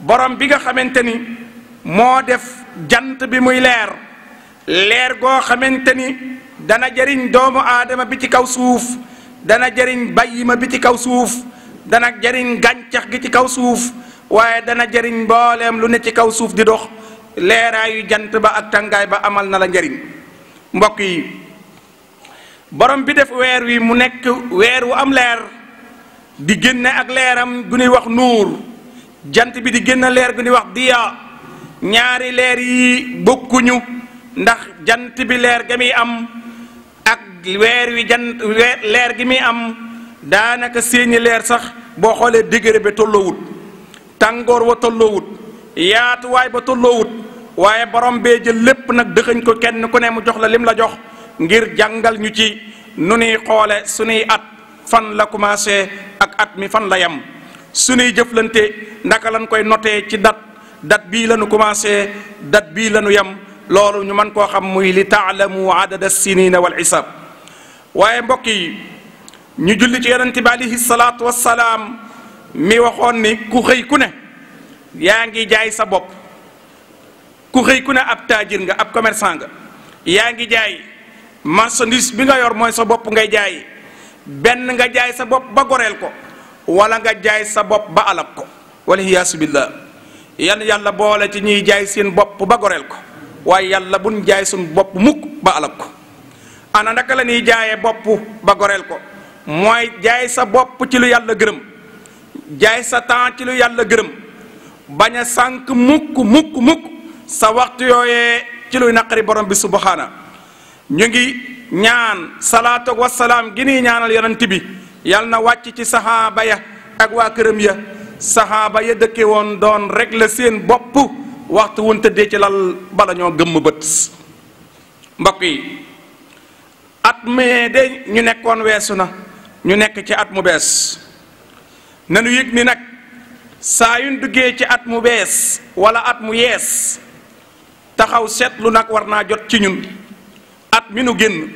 borom bi nga xamante ni moo def jant bi muy leer goo xamante ni dana jëriñ doomu aadama bi ci kaw suuf, dana jëriñ bàyyima bi ci kaw suuf, dana jëriñ gàncax gi ci kaw suuf, waaye dana jëriñ mbooleem lu ne ci kaw suuf di dox. leeraayu jant ba ak tàngaay ba amal na la njëriñ. mbokk yi, borom bi def weer wi mu nekk weer wu am leer di génne ak leeram gu ñuy wax nuur, jant bi di génne leer gu ñuy wax diya. ñaari leer yi bokkuñu, ndax jant bi leer ga muy am ak weer wi leer gi muy am daanaka seeni leer sax boo xoolee degré ba tolloowut, tàngoor wa tolloowut, yaatuwaay ba tolloowut, waaye borom bee jël lépp nag dëxëñ ko kenn ku ne mu jox la lim la jox ngir jàngal ñu ci nu nuy xoole sunuy at fan la commencé ak at mi fan la yem, sunuy jëflante ndaka lañ koy notee ci dat bii la ñu commencé, dat bii la ñu yem. loolu ñu mën koo xam muy li taalamu adada sinina wal xisaab. waaye mbokk yi, ñu julli ci yonente bi alayhi salaatu wassalaam mi waxoon ni ku xëy ku ne yaa ngi jaay sa bopp, ku xëy ku ne ab taajir nga, ab commerçant nga, yaa ngi jaay marchandise bi nga yor mooy sa bopp ngay jaay. benn nga jaay sa bopp ba goreel ko, wala nga jaay sa bopp ba alak ko, waliyaasu billah. yàlla boole ci ñuy jaay seen bopp ba goreel ko, waaye yàlla buñ jaay suñ bopp mukk ba alak ko. ana naka la ñuy jaayee bopp ba goreel ko? mooy jaay sa bopp ci lu yàlla gërëm, jaay sa temps ci lu yàlla gërëm, bañ a sànq mukk sa waxtu yooyee ci luy naqari borom bi subhaana. ñu ngi ñaan salaatu wasalaam gi nii ñaanal yonent bi yàlla na wàcc ci saxaaba ya ak waa këram ya. saxaaba ya dëkke woon doon rek la seen bopp waxtu wun tëddee ci lal bala ñoo gëmm bët. mbokk yi, at mee de ñu nekkoon weesu na, ñu nekk ci at mu bees. nanu yëg ni nag saa yuñ duggee ci at mu bees wala at mu yees, taxaw seetlu nag war naa jot ci ñun. at mi nu génn,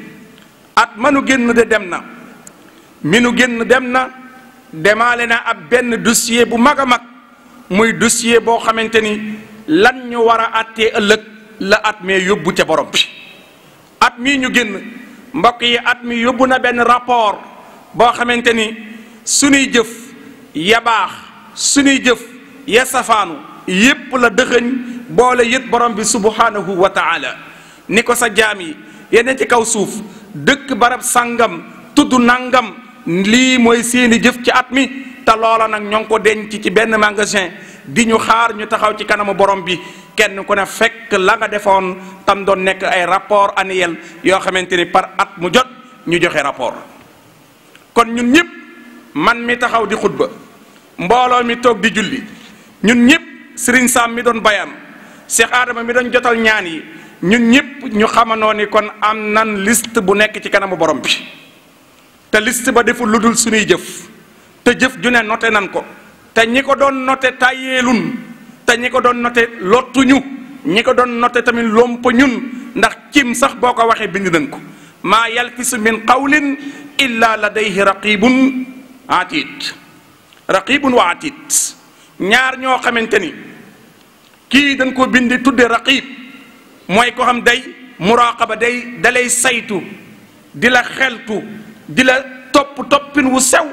at manu génn de dem na, mi nu génn dem na, demaale na ab benn dossier bu mag a mag, muy dossier boo xamante ni lan ñu war a attee ëllëg la at mee yóbbu ca borom bi. at mii ñu génn mbokk yi, at mi yóbbu na benn rapport boo xamante ni sunuy jëf ya baax, sunuy jëf ya safaanu yépp la dëxëñ boole yët borom bi subhanahu wa taala ni ko sa jaam yi yeneen ci kaw suuf dëkk barab sàngam tudd nangam, lii mooy seeni jëf ci at mi. te loola nag ñoo ngi ko denc ci benn magasin di ñu xaar ñu taxaw ci kanamu borom bi, kenn ku ne fekk la nga defoon tam doon nekk ay rapport annuel yoo xamante ni par at mu jot ñu joxe rapport. kon ñun ñëpp, man mi taxaw di xutba, mbooloo mi toog di julli, ñun ñëpp, Sëriñ Sam mi doon bayaan, Cheikh Adama mi doon jotal ñaan yi, ñun ñëpp ñu xamanoo ni kon am nan liste bu nekk ci kanamu borom bi. te liste ba deful lu dul suñuy jëf, te jëf ju ne noté nan ko, te ñi ko doon noté tàyyeelun, te ñi ko doon noté lottuñu, ñi ko doon noté tamit lompa ñun, ndax cim sax boo ko waxee bind nañ ko. maa yalfisu min qawlin illa ladayhi raqibun atid. raqibun wa atid, ñaar ñoo xamante ni kii dañ ko bindi tudde raqib, mooy ko xam day muraqaba, day dalay saytu, di la xeltu, di la toppin wu sew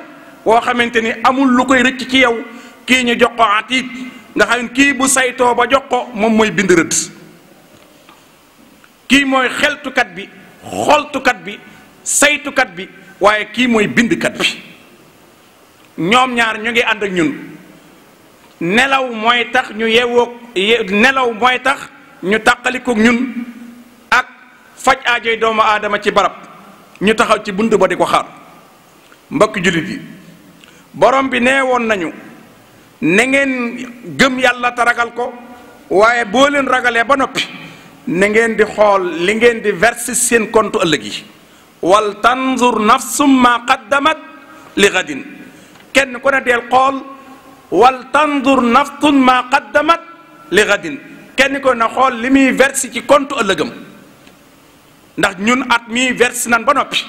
woo xamante ni amul lu koy rëcc ci yow. kii ñu jox ko atiid nga xam ne kii bu saytoo ba jox ko moom mooy bind rëdd. kii mooy xeltukat bi, xoltukat bi, saytukat bi, waaye kii mooy bindkat bi. ñoom ñaar ñu ngi ànd ak ñun. nelaw mooy tax ñu yeewoo, nelaw mooy tax ñu tàqalikook ñun ak faj aajoy doomu aadama ci barab, ñu taxaw ci bunt ba di ko xaar. mbokk jullit yi, borom bi nee woon nañu na ngeen gëm yàlla te ragal ko, waaye boo leen ragalee ba noppi na ngeen di xool li ngeen di verser seen compte ëllëg yi. wal tanzur nafsum ma qaddamat li gadin, kenn ku ne deel xool. wal tanzur nafsun ma qaddamat li gadin, kenn ko na xool li muy verser ci compte ëllëgam. ndax ñun at mi verser nan ba noppi,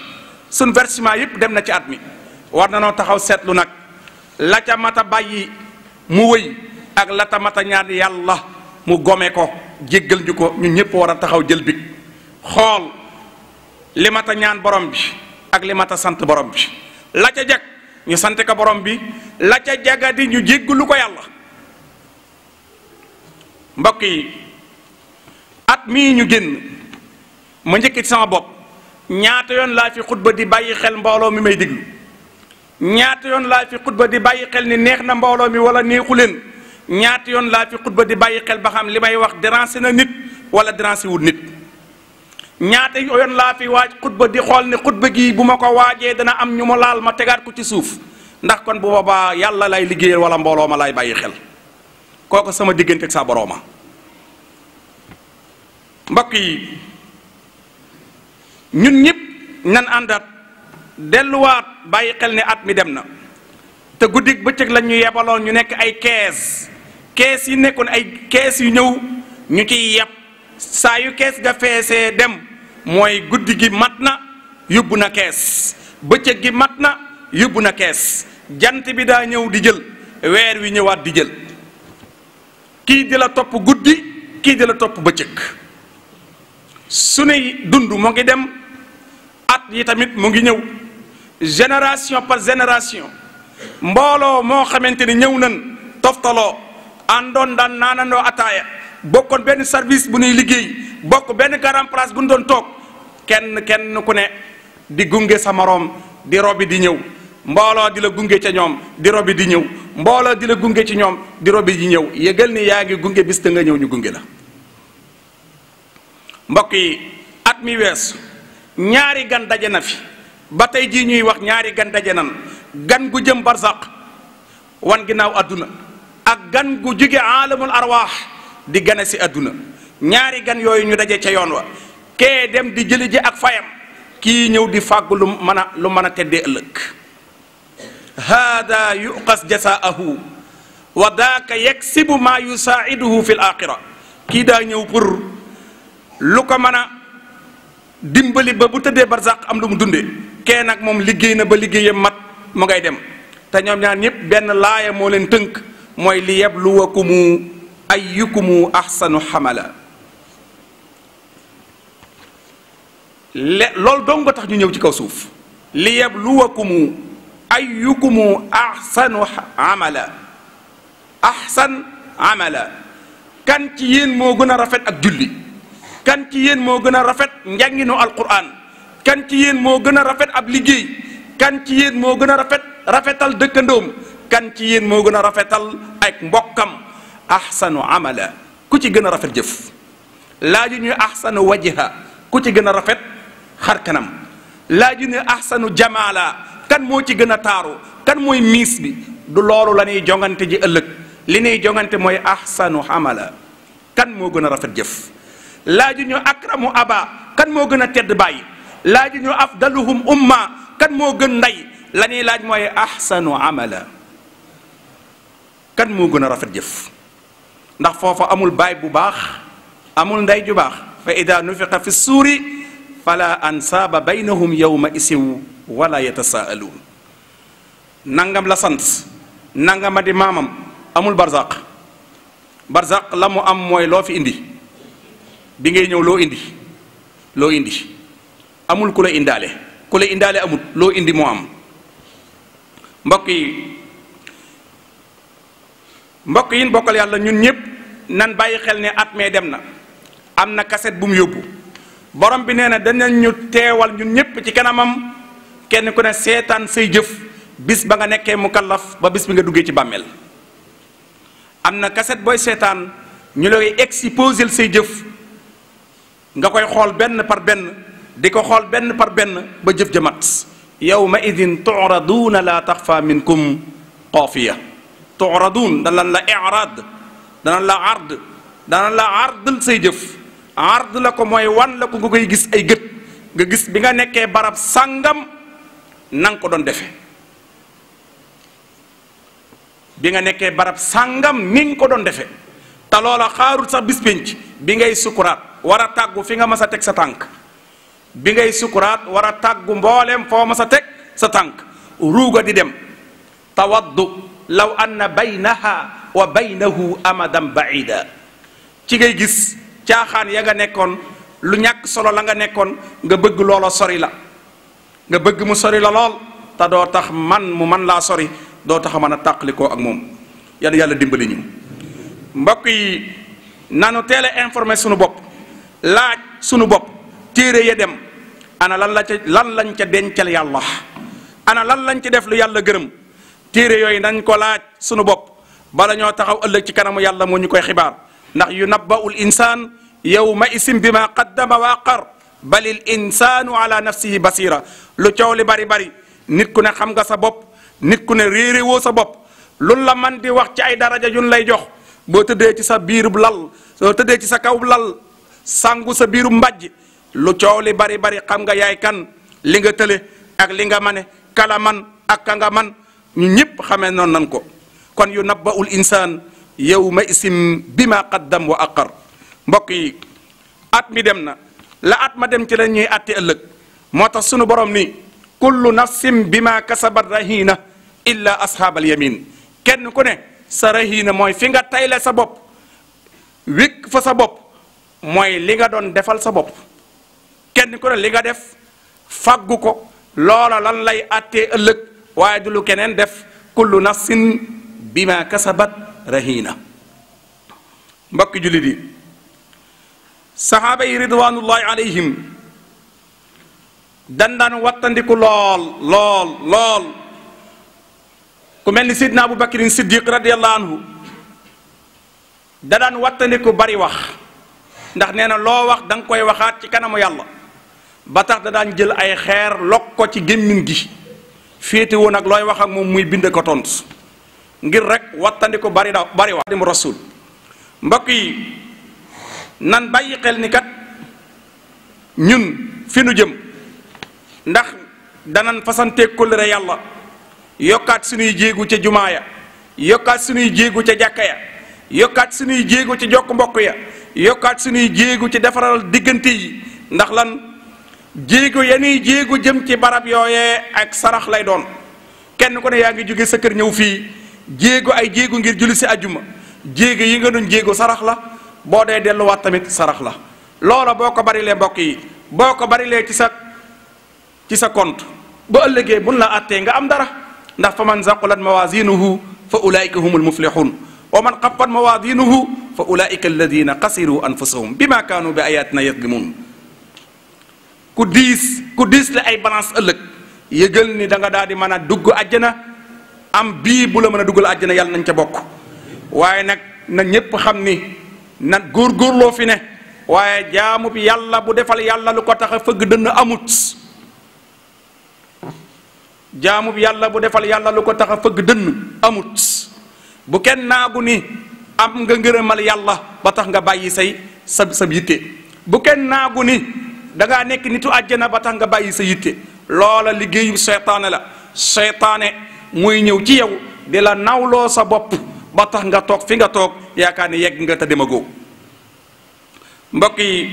suñ versement yëpp dem na ci at mi. war na noo taxaw seetlu nag la ca mat a bàyyi mu wëy ak la tamata ñaan yàlla mu gome ko jéggal ñu ko. ñun ñëpp war a taxaw jël bi xool li mata ñaan borom bi ak li mata sant borom bi. la ca jag ñu sante ko borom bi, la ca jagadi ñu jéggalu ko yàlla. mbokk yi at mii ñu génn ma njëkk ci sama bopp ñaata yoon laa fi xutba di bàyyi xel mbooloo mi may déglu, ñaata yoon laa fi xutba di bàyyi xel ni neex na mbooloo mi wala neexu leen, ñaata yoon laa fi xutba di bàyyi xel ba xam li may wax déranger na nit wala déranger wul nit. ñaata yoon laa fi waaj xutba di xool ne xutba gi bu ma ko waajee dana am ñu ma laal ma tegaat ko ci suuf, ndax kon bu boobaa yàlla lay liggéeyal wala mbooloo ma lay bàyyi xel. kooku sama diggante ak sa borooma. mbokk yi ñun ñëpp nan àndaat delluwaat bàyyi xel ne at mi dem na te guddik bëccëg lañ ñu yebaloon ñu nekk ay kees yi nekkoon ay kees yu ñëw ñu ciy yeb saa yu kees ga feesee dem mooy guddi gi mat na yóbbu na kees, bëccëg gi mat na yóbbu na kees, jant bi daa ñëw di jël, weer wi ñëwaat di jël. kii di la topp guddi kii di la topp bëccëg. sunuy dund mu ngi dem, at yi tamit mu ngi ñëw, génération par génération. mbooloo moo xamante ni ñëw nan toftaloo àndoon daan naanandoo ataaya, bokkoon benn service bu ñuy liggéey, bokk benn grand place bu ñu doon toog, kenn ku ne di gunge sa moroom di robi di ñëw, mbooloo di la gunge ca ñoom di robi di ñëw, mbooloo di la gunge ci ñoom di robi di ñëw. yëgal ni yaa ngi gunge bis te nga ñëw ñu gunge la. mbokk yi at mi weesu ñaari gan daje na fi, ba tey jii ñuy wax ñaari gan daje nan, gan gu jëm barzaq wan ginnaaw adduna ak gan gu jóge aalamul arwaax di gane si adduna. ñaari gan yooyu ñu daje ca yoon wa, kee dem di jëli ji ak fayam, kii ñëw di fàggu lu mën a teddee ëllëg. haada yuqas jasaahu wa daaka yaksibu maa yusaa'iduhu fi l axira. kii daa ñëw pour lu ko mën a dimbali ba bu tëddee barzaq am lu mu dundee, kee nag moom liggéey na ba liggéeyam mat mu ngay dem. te ñoom ñaar ñëpp benn laaya moo leen tënk, mooy li yabluwakumu ayyukumu ahsanu xamala. loolu dong nga tax ñu ñëw ci kaw suuf, li yabluwakumu ayyukumu ahsanu amala. ahsan amala, kan ci yéen moo gën a rafet ak julli, kan ci yéen moo gën a rafet njànginu alquran, kan ci yéen moo gën a rafet ab liggéey, kan ci yéen moo gën a rafetal dëkkandoom, kan ci yéen moo gën a rafetal ak mbokkam. ahsanu amala, ku ci gën a rafet jëf. laaju ñu ahsanu wajha, ku ci gën a rafet xar kanam. laaju ñu ahsanu jamala, kan moo ci gën a taaru, kan mooy miis bi. du loolu la ñuy jongante ji ëllëg, li ñuy jongante mooy ahsanu amala, kan moo gën a rafet jëf. laaju ñu akramu aba, kan moo gën a tedd bàyyi. laaju ñu afdaluhum umma, kan moo gën ndey. la ñuy laaj mooy ahsanu amala, kan moo gën a rafet jëf. ndax foofa amul baay bu baax, amul ndey ju baax. fa ida nufiqa fi suuri fala ansaaba baynahum yawma isin wala yatasaaluun. nangam la sant, nangama di maamam, amul barzaq. barzaq la mu am mooy loo fi indi, bi ngay ñëw loo indi amul ku la indaale, ku la indaale amul, loo indi moo am. mbokk yi bokkal yàlla, ñun ñëpp nan bàyyi xel ne at mee dem na, am na kaset bu mu yóbbu. borom bi nee na danañ ñu teewal ñun ñëpp ci kanamam, kenn ku ne seetaan say jëf bis ba nga nekkee mukallaf ba bis bi nga duggee ci bàmmeel. am na kaset booy seetaan ñu lay exposer say jëf, nga koy xool benn par benn, di ko xool benn par benn ba jëf jëmat. yawma idin tu'raduuna la taxfa minkum xaafiya. tu'raduun danañ la i'raad, danañ la ard, danañ la ardal say jëf. ard la ko mooy wan la ko nga koy gis ay gët, nga gis bi nga nekkee barab sàngam na nga ko doon defe, bi nga nekkee barab sàngam ni nga ko doon defe. te loola xaarul sax bis pénc, bi ngay sukuraat war a tàggu fi nga mas a teg sa tànk, bi ngay sukuraat war a tàggu mbooleem foo mas a teg sa tànk, ruuga di dem. tawaddu law anna baynaha wa baynahu amadan baida ci ngay gis caaxaan ya nga nekkoon lu ñàkk solo la nga nekkoon nga bëgg loola sori la nga bëgg mu sori la lool te doo tax mu man laa sori doo tax a mën a tàqalikoo ak moom yàlla dimbali ñu mbokk yi nanu teel a informé sunu bopp laaj sunu bopp téere ya dem ana lan lañ ca dencal yàlla ana lan lañ ci def lu yàlla gërëm téere yooyu nañ ko laaj sunu bopp bala ñoo taxaw ëllëg ci kanamu yàlla moo ñu koy xibaar ndax yunabba'ul insaan yawma isim bima qaddama wa aqar balil insaanu ala nafsihi basira lu coow li bari bari nit ku ne xam nga sa bopp nit ku ne réere woo sa bopp lu la man di wax ci ay daraja yun lay jox boo tëddee ci sa biirub lal soo tëddee ci sa kaw lal sangu sa biiru mbàjj lu coow li bari bari xam nga yaay kan li nga tële ak li nga mane kala man ak ka nga man ñu ñëpp xamee noonu nan ko kon yunabba'ul insaan yawma isim bima qaddam wa aqar mbokk yi at mi dem na la at ma dem ci la ñuy atte ëllëg moo tax sunu borom ni kullu nafsin bima kasabat rahina illa ashaabal yamin kenn ku ne sa rahina mooy fi nga tayle sa bopp wékk fa sa bopp mooy li nga doon defal sa bopp kenn ku ne li nga def faggu ko loola lan lay attee ëllëg waaye du lu keneen def kullu nafsin bima kasabat rahina mbokki jullit yi saxaaba yi ridwanullahi alayhim daan wattandiku lool ku mel ni sidna Abu Bakrin Siddiq radiyallahu anhu da daan wattandiku bari wax ndax nee na loo wax da nga koy waxaat ci kanamu yàlla ba tax da daan jël ay xeer lok ko ci gémmiñ gi féete woon ak looy wax ak moom muy bind ko tontu ngir rek wattandiku bari wax dim rasul mbokk yi nan bàyyi xel ni kat ñun fi nu jëm ndax danan fasante kóllëre yàlla yokkaat suñuy jéegu ca jumaaya yokkaat suñuy jéegu ca jàkka ya yokkaat suñuy jéegu ca jokk mbokk ya yokkaat suñuy jéegu ci defaral diggante yi ndax lan jéego yanuy jéegu jëm ci barab yooyee ak sarax lay doon kenn ku ne yaa ngi jóge sa kër ñëw fii jéego ay jéegu ngir julli si ajjuma jéego yi nga doon jéego sarax la boo dee delluwaat tamit sarax la loola boo ko barilee mbokk yi boo ko barilee ci sa compte ba ëllëgee buñ la attee nga am dara ndax fa man zaqulat mawazinuhu fa ulaika humul muflihun wa man xaffat mawazinuhu fa ulaika alladina xasiru anfusahum bima kaanu bi ayatina yadlimun ku diis la ay balance ëllëg yëgal ni da nga daal di mën a dugg àjjana am bii bu la mën a duggal àjjana yàlla nañ ca bokk waaye nag na ñépp xam ni na góorgóorloo fi ne waaye jaamu bi yàlla bu defal yàlla lu ko tax a fëgg dënn amut jaamu bi yàlla bu defal yàlla lu ko tax a fëgg dënn amut bu kenn naagu ni am nga ngërëmal yàlla ba tax nga bàyyi sa yitte bu kenn naagu ni dangaa nekk nitu àjjana ba tax nga bàyyi sa yitte loola liggéeyu seytaane la seytaane muy ñëw ci yow di la nawloo sa bopp ba tax nga toog fi nga toog yaakaar ni yegg nga te demagoo mbokk yi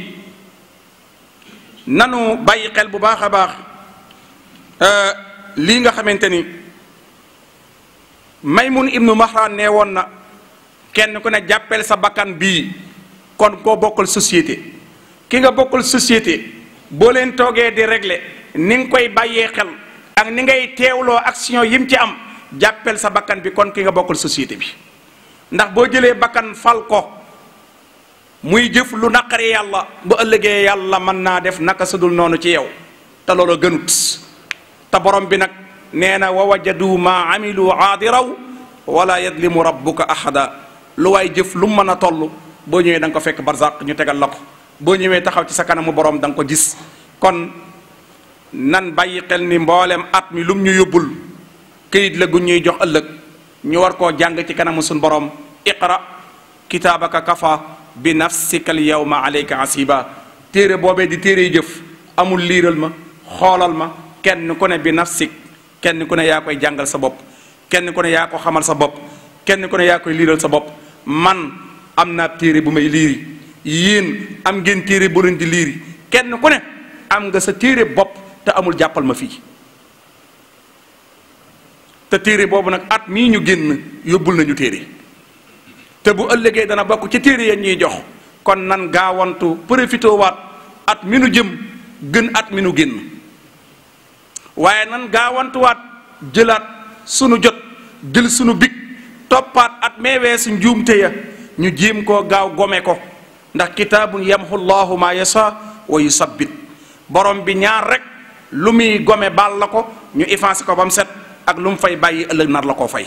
nanu bàyyi xel bu baax a baax lii nga xamante ni Maymun ibnu Mahran nee woon na kenn ku ne jàppeel sa bakkan bii kon koo bokkal société ki nga bokkal société boo leen toogee di régler ni nga koy bàyyee xel ak ni ngay teewloo action yim ci am jàppeel sa bakkan bi kon ki nga bokkal société bi ndax boo jëlee bakkan fal ko muy jëf lu naqari yàlla bu ëllëgee yàlla mën naa def naka sudul noonu ci yow te loolu gënut te borom bi nag nee na wa wajadu ma amilu aadiraw wala yadlimu rabbuka ahada lu waay jëf lu mën a toll boo ñëwee da nga ko fekk barzaq ñu tegal la ko boo ñëwee taxaw ci sa kanamu borom da nga ko gis kon nan bàyyi xel ni mboolem at mi lum ñu yóbbul këyit la gu ñuy jox ëllëg ñu war koo jàng ci kanamu suñ borom iqra kitaabaka kafa bi nafsika al yawma alayka asiba téere boobee di téere yi jëf amul liiral ma xoolal ma kenn ku ne bi nafsik kenn ku ne yaa koy jàngal sa bopp kenn ku ne yaa ko xamal sa bopp kenn ku ne yaa koy liiral sa bopp man am naa téere bu may liiri yéen am ngeen téere bu leen di liiri kenn ku ne am nga sa téere bopp te amul jàppal ma fii te téere boobu nag at mii ñu génn yóbbul nañu téere te bu ëllëgee dana bokk ci téere ya ñuy jox. kon nan gaawantu profité waat at mi nu jëm gën at mi nu génn waaye nan gaawantuwaat jëlaat sunu jot jël sunu big toppaat at meewee su njuumte ya ñu jéem koo gaaw gome ko ndax kitaabun yamhu llahu ma yasa wa yusabbit borom bi ñaar rek lu muy gome baal la ko ñu effacé ko ba mu set ak lu mu fay bàyyi ëllëg nar la koo fay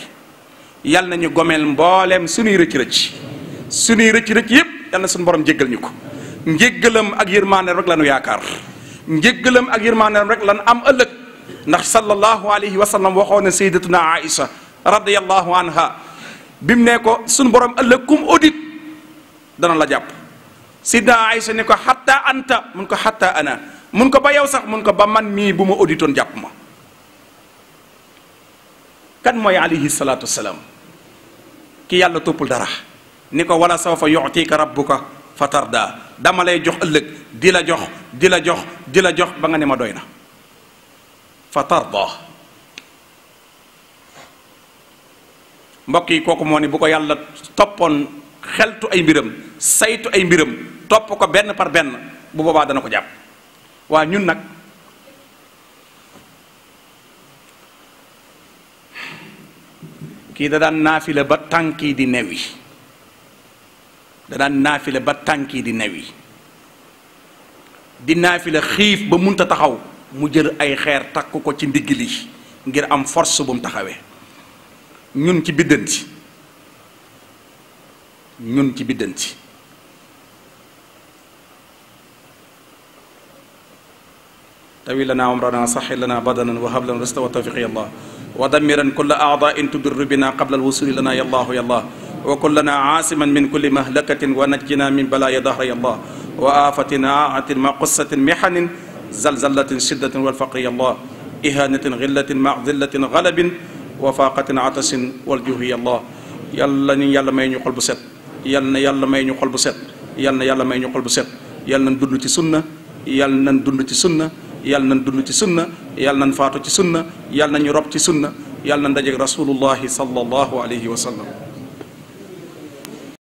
yal nañu gomeel mbooleem suñuy rëcc-rëcc suñuy rëcc-rëcc yépp yal na suñu borom jéggal ñu ko njéggalam ak yërmaaneem rek la nu yaakaar njéggalam ak yërmaaneem rek lan am ëllëg ndax sallallahu alayhi wa sallam waxoon na sayyidatuna Aïcha radiyallahu anha bi mu ne ko suñu borom ëllëg kum audit dana la jàpp sayyidatuna Aïcha ne ko hatta anta mun ko hatta ana mun ko ba yow sax mun ko ba man mii bu ma auditoon jàpp ma kan mooy alayhi salaatu wasalaam ki yàlla toppul dara ni ko wala sawfa yu'tika rabbuka fatarda dama lay jox ëllëg di la jox di la jox di la jox ba nga ne ma doy na fatarda mbokk yi kooku moo ni bu ko yàlla toppoon xeltu ay mbiram saytu ay mbiram topp ko benn par benn bu boobaa dana ko jàpp waa ñun nag kii da daan naafile ba tànki di newi da daan naafile ba tànki di newi di naafile xiif ba munta taxaw mu jël ay xeer takk ko ci ndigg li ngir am force bu mu taxawee ñun ci biddanti ñun ci biddanti tawi lana umrana saxi lana badanan wa hab lana rista wa tawfiq ya allah wa damiran kulla a'da'in tudirru bina qabla alwusuli lana ya allah ya allah wa kullana aasiman min kulli mahlakatin wa najjina min balaya dahra ya allah wa afatin aatin ma qussatin mihanin zalzalatin shiddatin walfaqri ya allah ihanatin ghillatin ma dhillatin ghalabin wa faqatin atasin waljuhi ya allah yàlla ni yàlla may ñu xol bu set yàlla na yàlla may ñu xol bu set yàlla na yàlla may ñu xol bu set yàlla nañ dund ci sunna yàlla nañ dund ci sunna yàlla nañ dund ci sunna yàlla nañ faatu ci sunna yàlla nañu rob ci sunna yàlla nañ dajeek rasulullahi sallallahu alayhi wa sallam